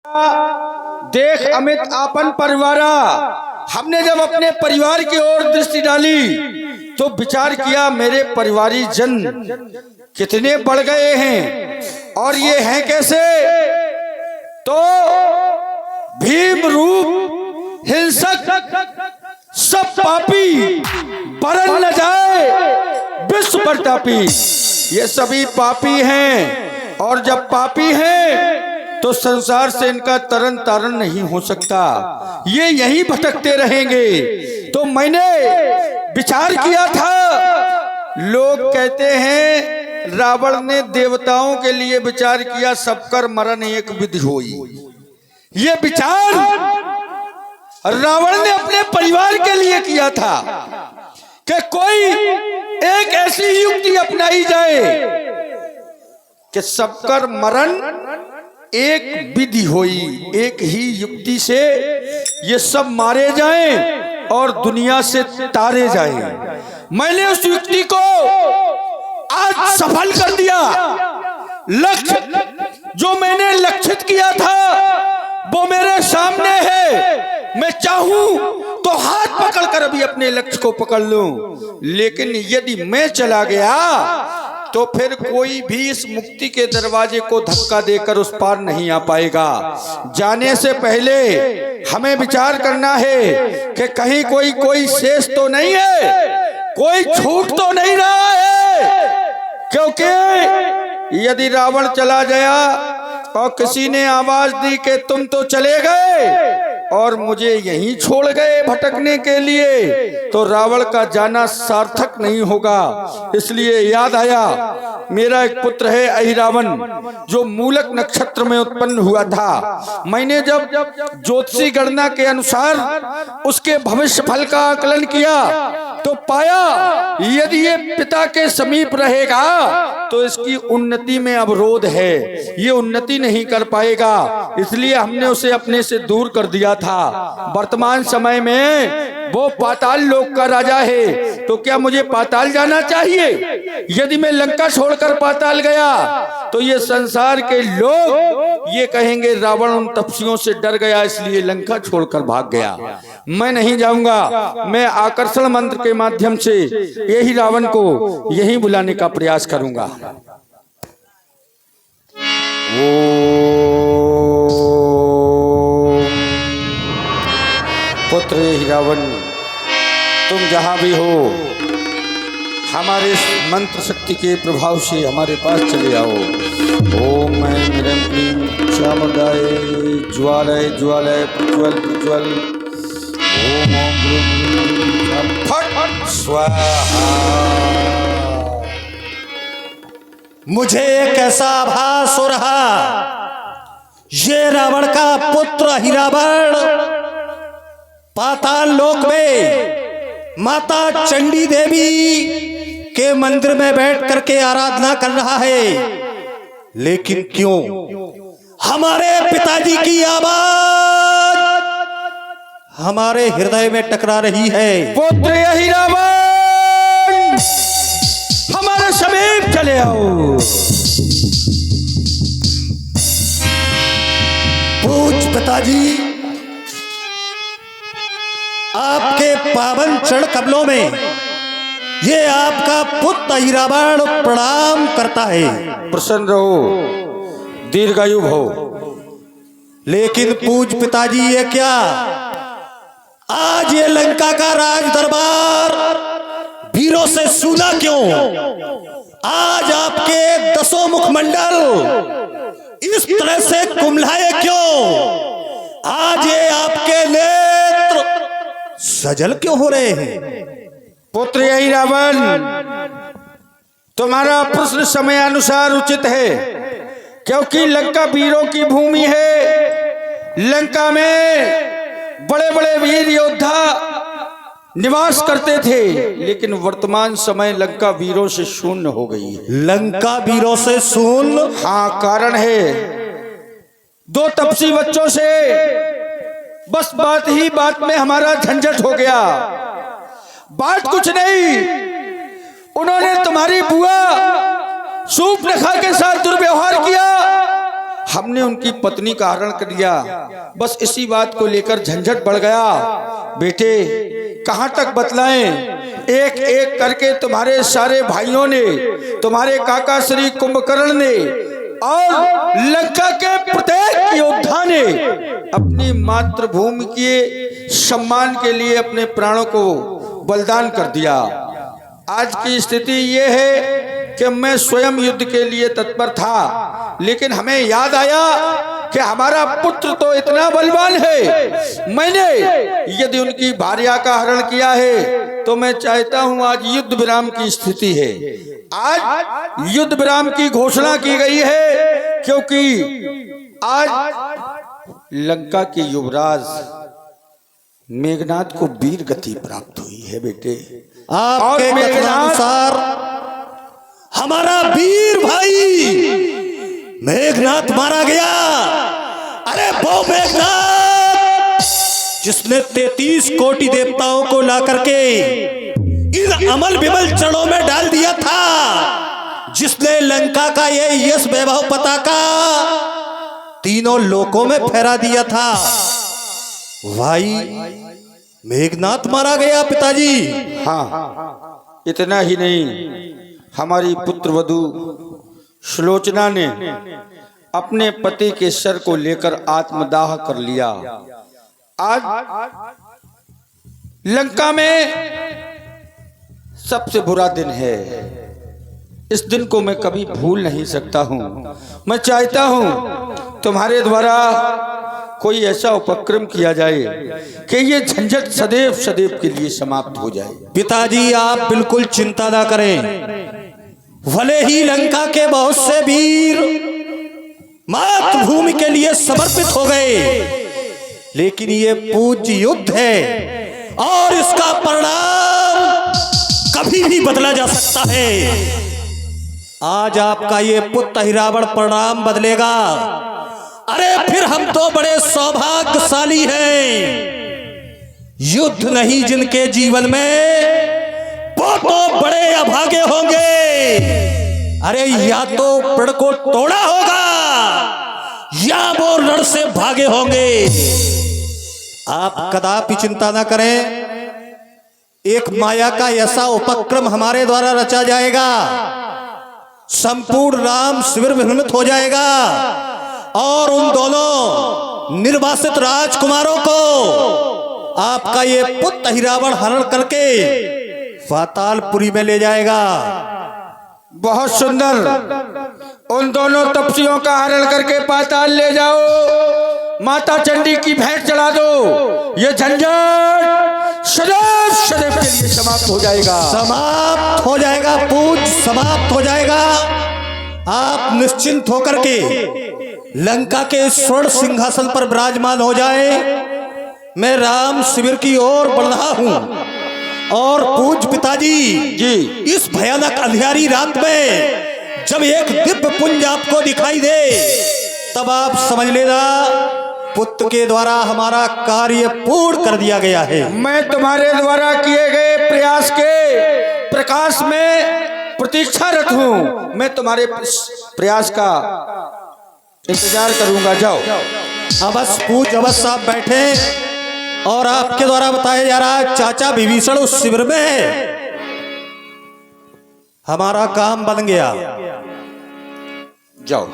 देख अमित आपन परिवारा। हमने जब अपने परिवार की ओर दृष्टि डाली तो विचार किया मेरे परिवारी जन कितने बढ़ गए हैं और ये हैं कैसे। तो भीम रूप हिंसक सब पापी बरन न जाए विश्व प्रतापी। ये सभी पापी हैं और जब पापी हैं तो संसार से इनका तरन तारण नहीं हो सकता, ये यहीं भटकते रहेंगे। तो मैंने विचार किया था, लोग कहते हैं रावण ने देवताओं के लिए विचार किया, सबकर मरण एक विधि होई। ये विचार रावण ने अपने परिवार के लिए किया था कि कोई एक ऐसी युक्ति अपनाई जाए कि सबकर मरण एक विधि होई, एक ही युक्ति से ये सब मारे जाएं और दुनिया से तारे जाएं। मैंने उस युक्ति को आज सफल कर दिया। लक्ष्य जो मैंने लक्षित किया था वो मेरे सामने है। मैं चाहूं तो हाथ पकड़कर अभी अपने लक्ष्य को पकड़ लूं, लेकिन यदि मैं चला गया तो फिर कोई भी इस मुक्ति के दरवाजे को धक्का देकर उस पार नहीं आ पाएगा। जाने से पहले हमें विचार करना है कि कहीं कोई शेष तो नहीं है, कोई छूट तो नहीं रहा है। क्योंकि यदि रावण चला गया और किसी ने आवाज दी कि तुम तो चले गए और मुझे यहीं छोड़ गए भटकने के लिए, तो रावण का जाना सार्थक नहीं होगा। इसलिए याद आया मेरा एक पुत्र है अहिरावण जो मूलक नक्षत्र में उत्पन्न हुआ था। मैंने जब ज्योतिषी गणना के अनुसार उसके भविष्य फल का आकलन किया तो पाया यदि ये पिता के समीप रहेगा तो इसकी उन्नति में अवरोध है, ये उन्नति नहीं कर पाएगा। इसलिए हमने उसे अपने से दूर कर दिया था। वर्तमान समय में वो पाताल लोक का राजा है, तो क्या मुझे पाताल जाना चाहिए? यदि मैं लंका छोड़कर पाताल गया तो ये संसार के लोग ये कहेंगे रावण उन तपस्वियों से डर गया इसलिए लंका छोड़कर भाग गया। मैं नहीं जाऊंगा। मैं आकर्षण मंत्र के माध्यम से यही रावण को यहीं बुलाने का प्रयास करूंगा। पुत्र रावण, तुम जहां भी हो हमारे इस मंत्र शक्ति के प्रभाव से हमारे पास चले आओ। ओम ऐं ह्रीं क्लीं चामुंडाय ज्वालय ज्वालय प्रज्वल प्रज्वल। ओम ओम ग्रूं फट स्वाहा। मुझे एक ऐसा आभास हो रहा, ये रावण का पुत्र अहिरावण पाताल लोक में माता चंडी देवी के मंदिर में बैठ करके आराधना कर रहा है। लेकिन क्यों हमारे पिताजी की आवाज हमारे हृदय में टकरा रही है। पुत्र अहिरावण, हमारे समीप चले आओ। पूज पिताजी, आपके पावन चरण कमलों में ये आपका पुत्र अहिरावण प्रणाम करता है। प्रसन्न रहो, दीर्घायु भव। लेकिन पूज पिताजी, ये क्या आज ये लंका का राज दरबार वीरों से सूना क्यों? आज आपके 10 मुखमंडल इस तरह से कुम्हलाए क्यों? आज ये आपके नेत्र सजल क्यों हो रहे हैं? पुत्र अहिरावण, तुम्हारा प्रश्न समय अनुसार उचित है, क्योंकि लंका वीरों की भूमि है। लंका में बड़े बड़े वीर योद्धा निवास करते थे, लेकिन वर्तमान समय लंका वीरों से शून्य हो गई है। लंका वीरों से शून्य? हाँ, कारण है 2 तपसी बच्चों से बस बात ही बात में हमारा झंझट हो गया। बात कुछ नहीं, उन्होंने तुम्हारी बुआ सूर्पनखा के साथ दुर्व्यवहार किया, हमने उनकी पत्नी का हरण कर लिया। बस इसी बात को लेकर झंझट बढ़ गया। बेटे कहां तक बतलाएं, एक एक करके तुम्हारे सारे भाइयों ने, तुम्हारे काका श्री कुंभकर्ण ने और लंका के प्रत्येक योद्धा ने अपनी मातृभूमि के सम्मान के लिए अपने प्राणों को बलिदान कर दिया। आज की स्थिति ये है कि मैं स्वयं युद्ध के लिए तत्पर था, लेकिन हमें याद आया कि हमारा पुत्र तो इतना बलवान है, मैंने यदि उनकी भार्या का हरण किया है तो मैं चाहता हूं आज युद्ध विराम की स्थिति है। आज युद्ध विराम की घोषणा की गई है, क्योंकि आज लंका के युवराज मेघनाद को वीर गति प्राप्त हुई है। बेटे आपके कथनानुसार हमारा वीर भाई मेघनाद मारा गया। अरे वो मेघनाद जिसने 33 कोटि देवताओं को ला करके इन अमल विमल चरणों में डाल दिया था, जिसने लंका का ये यश वैभव पताका तीनों लोकों में फहरा दिया था, भाई मेघनाद मारा गया पिताजी। हाँ, इतना ही नहीं, हमारी पुत्र वधू सुलोचना ने अपने पति के सर को लेकर आत्मदाह कर लिया। आज लंका में सबसे बुरा दिन है। इस दिन को मैं कभी भूल नहीं सकता हूं। मैं चाहता हूं तुम्हारे द्वारा कोई ऐसा उपक्रम किया जाए कि ये झंझट सदैव सदैव के लिए समाप्त हो जाए। पिताजी आप बिल्कुल चिंता ना करें, भले ही लंका के बहुत से वीर मातृभूमि के लिए समर्पित हो गए, लेकिन ये पूज्य युद्ध है और इसका परिणाम कभी भी बदला जा सकता है। आज आपका ये पुत्र हिरावण परिणाम बदलेगा। अरे फिर हम तो बड़े सौभाग्यशाली हैं। युद्ध नहीं जिनके जीवन में, वो तो बड़े अभागे होंगे। अरे या तो प्रण को तोड़ा होगा या वो रण से भागे होंगे। आप कदापि चिंता ना करें, एक माया का ऐसा उपक्रम हमारे द्वारा रचा जाएगा, संपूर्ण राम शिविर निर्मित हो जाएगा और उन दोनों निर्वासित राजकुमारों को आपका ये पुत्र हिरावण हरण करके पातालपुरी में ले जाएगा। बहुत सुंदर, उन दोनों तपस्वियों का हरण करके पाताल ले जाओ, माता चंडी की भेंट चढ़ा दो। ये झंझट सदैव सदैव के लिए समाप्त हो जाएगा। समाप्त हो जाएगा पूज, समाप्त हो जाएगा। आप निश्चिंत होकर के लंका के स्वर्ण सिंहासन पर विराजमान हो जाए। मैं राम शिविर की ओर बढ़ रहा हूं और पूज पिताजी जी, इस भयानक अंधियारी रात में जब एक दिव्य पुंज आपको दिखाई दे, तब आप समझ लेना पुत्र के द्वारा हमारा कार्य पूर्ण कर दिया गया है। मैं तुम्हारे द्वारा किए गए प्रयास के प्रकाश में प्रतीक्षारत हूं। मैं तुम्हारे प्रयास का इंतजार करूंगा। जाओ। अवश्य पूज, अवश्य आप बैठे और आपके द्वारा बताया जा रहा है चाचा विभीषण उस शिविर में है। हमारा काम बन गया। जाओ।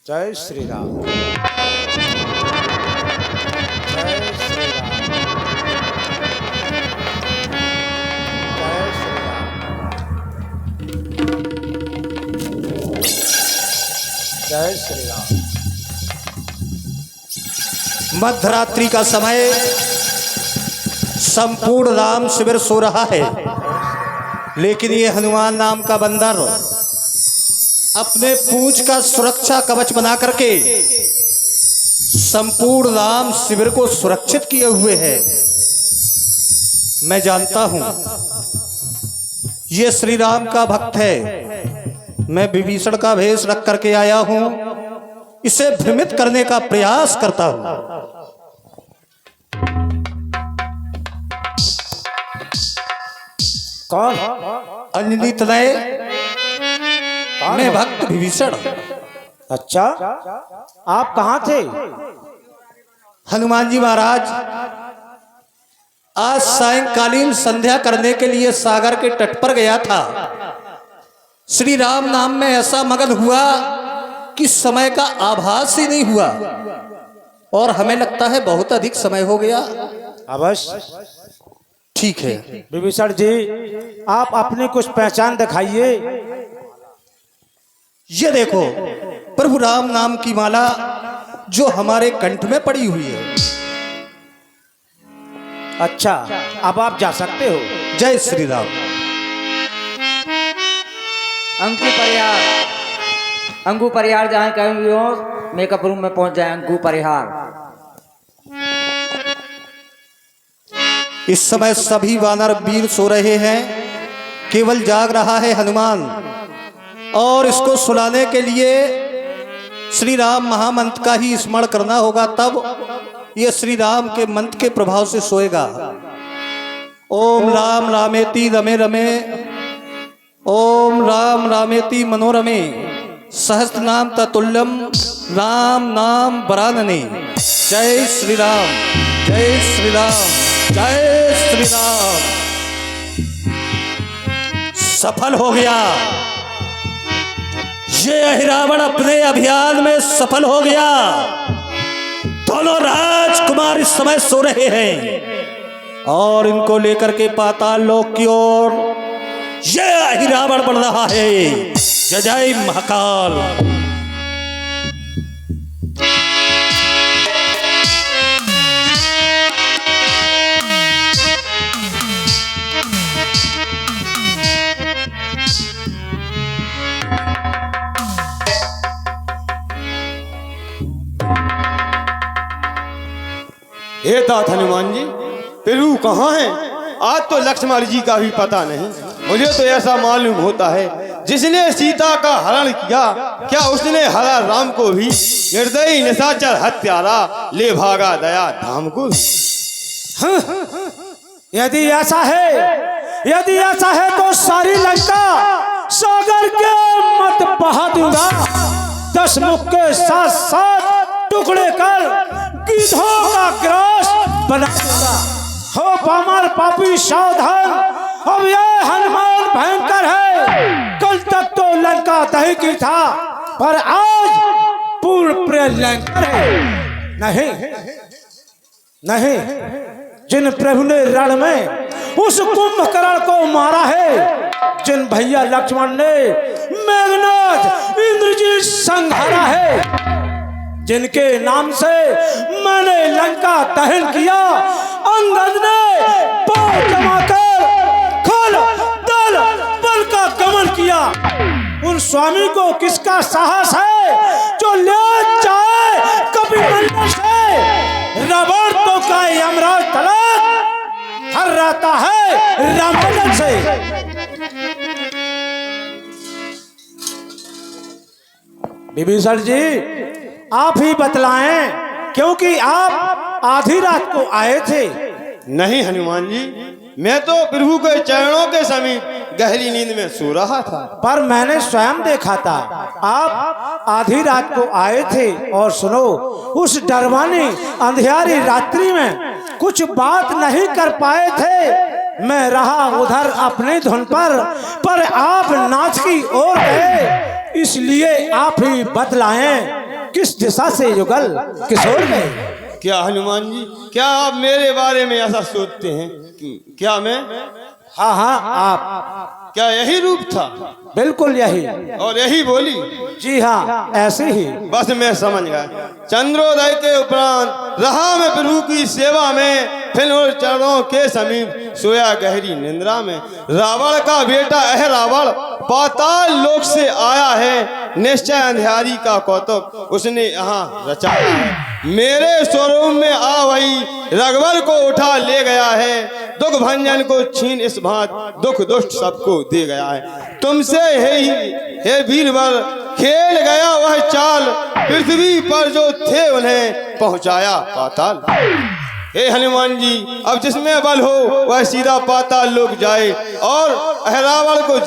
जय श्री राम। जय श्री राम। जय श्री राम। मध्यरात्रि का समय, संपूर्ण राम शिविर सो रहा है, लेकिन ये हनुमान नाम का बंदर अपने पूंछ का सुरक्षा कवच बना करके संपूर्ण राम शिविर को सुरक्षित किए हुए है। मैं जानता हूं ये श्री राम का भक्त है। मैं विभीषण का भेष रख करके आया हूं, इसे भ्रमित करने का प्रयास करता हूं। कौन? अंजलि तनय, मैं भक्त विभीषण। अच्छा, आप कहाँ थे? हनुमान जी महाराज, आज सायंकालीन संध्या करने के लिए सागर के तट पर गया था। श्री राम नाम में ऐसा मगन हुआ कि समय का आभास ही नहीं हुआ, और हमें लगता है बहुत अधिक समय हो गया। अवश्य। ठीक है विभीषण जी, आप अपनी कुछ पहचान दिखाइए। ये देखो प्रभु राम नाम की माला जो हमारे कंठ में पड़ी हुई है। अच्छा, अब आप जा सकते हो। जय श्री राम। अंगू परिहार जहाँ कहीं भी हो, मेकअप रूम में पहुंच जाए। अंगू परिहार। इस समय सभी वानर वीर सो रहे हैं, केवल जाग रहा है हनुमान, और इसको सुलाने के लिए श्री राम महामंत्र का ही स्मरण करना होगा, तब ये श्री राम के मंत्र के प्रभाव से सोएगा। ओम राम रामेति रमे रमे, ओम राम रामेति मनोरमे, सहस्त्र नाम ततुल्यम राम नाम वरानने। जय श्री राम, जय श्री राम, जय श्री राम। सफल हो गया ये अहिरावण, अपने अभियान में सफल हो गया। दोनों राजकुमार इस समय सो रहे हैं, और इनको लेकर के पाताल लोक की ओर ये अहिरावण बढ़ रहा है। जय जय महाकाल। हे तात हनुमान जी, प्रभु कहाँ हैं? आज तो लक्ष्मण जी का भी पता नहीं। मुझे तो ऐसा मालूम होता है जिसने सीता का हरण किया, क्या उसने हरा राम को भी? निर्दयी निशाचर हत्यारा, ले भागा दया धाम को। यदि ऐसा है तो सारी लंका सागर के मत बहा दूंगा। 10 मुख के साथ साथ टुकड़े कर गिद्धों का ग्रास बना दूंगा। हो पामर पापी सावधान, अब यह हनुमान भयंकर है। कल तक तो लंका दही की था, पर आज पूर्ण प्रियंकर है। नहीं, जिन प्रभु ने रण में उस कुंभकर्ण को मारा है, जिन भैया लक्ष्मण ने मेघनाथ इंद्रजीत संहारा है, जिनके नाम से मैंने लंका दहन किया, अंगद ने पांव जमाकर खल दल बल का गमन किया, उन स्वामी को किसका साहस है जो ले जाए कपिमंडल से रावण तो का यमराज तलक हर रहता है रामायण से। विभीषण जी, आप ही बतलाएं, क्योंकि आप आधी रात को आए थे। नहीं हनुमान जी, मैं तो प्रभु के चरणों के समीप गहरी नींद में सो रहा था। पर मैंने स्वयं देखा था, आप आधी रात को आए थे। और सुनो, उस डरवानी अंधियारी रात्रि में कुछ बात नहीं कर पाए थे। मैं रहा उधर अपनी धुन पर आप नाच की ओर गए, इसलिए आप ही बतलाएं किस दिशा से युगल किस ओर गए। क्या हनुमान जी, क्या आप मेरे बारे में ऐसा सोचते हैं? क्या मैं हाँ हाँ आप क्या यही रूप था बिल्कुल यही। और यही बोली? जी हाँ ऐसे ही। बस मैं समझ गया। चंद्रोदय के उपरांत रहा मैं प्रभु की सेवा में, फिर उन चरणों के समीप सोया गहरी निंद्रा में। रावण का बेटा अह रावण पाताल लोक से आया है, निश्चय अंधियारी का कौतुक उसने यहाँ रचाया है। मेरे स्वरूप में आ वही रघुवर को उठा ले गया है, दुख भंजन को छीन इस भांत दुख दुष्ट सबको दे गया है। तुमसे हे वीरवर खेल गया वह चाल, पृथ्वी पर जो थे उन्हें पहुंचाया पाताल। हे हनुमान जी, अब जिसमें बल हो वह सीधा पाताल लोक जाए और रावण को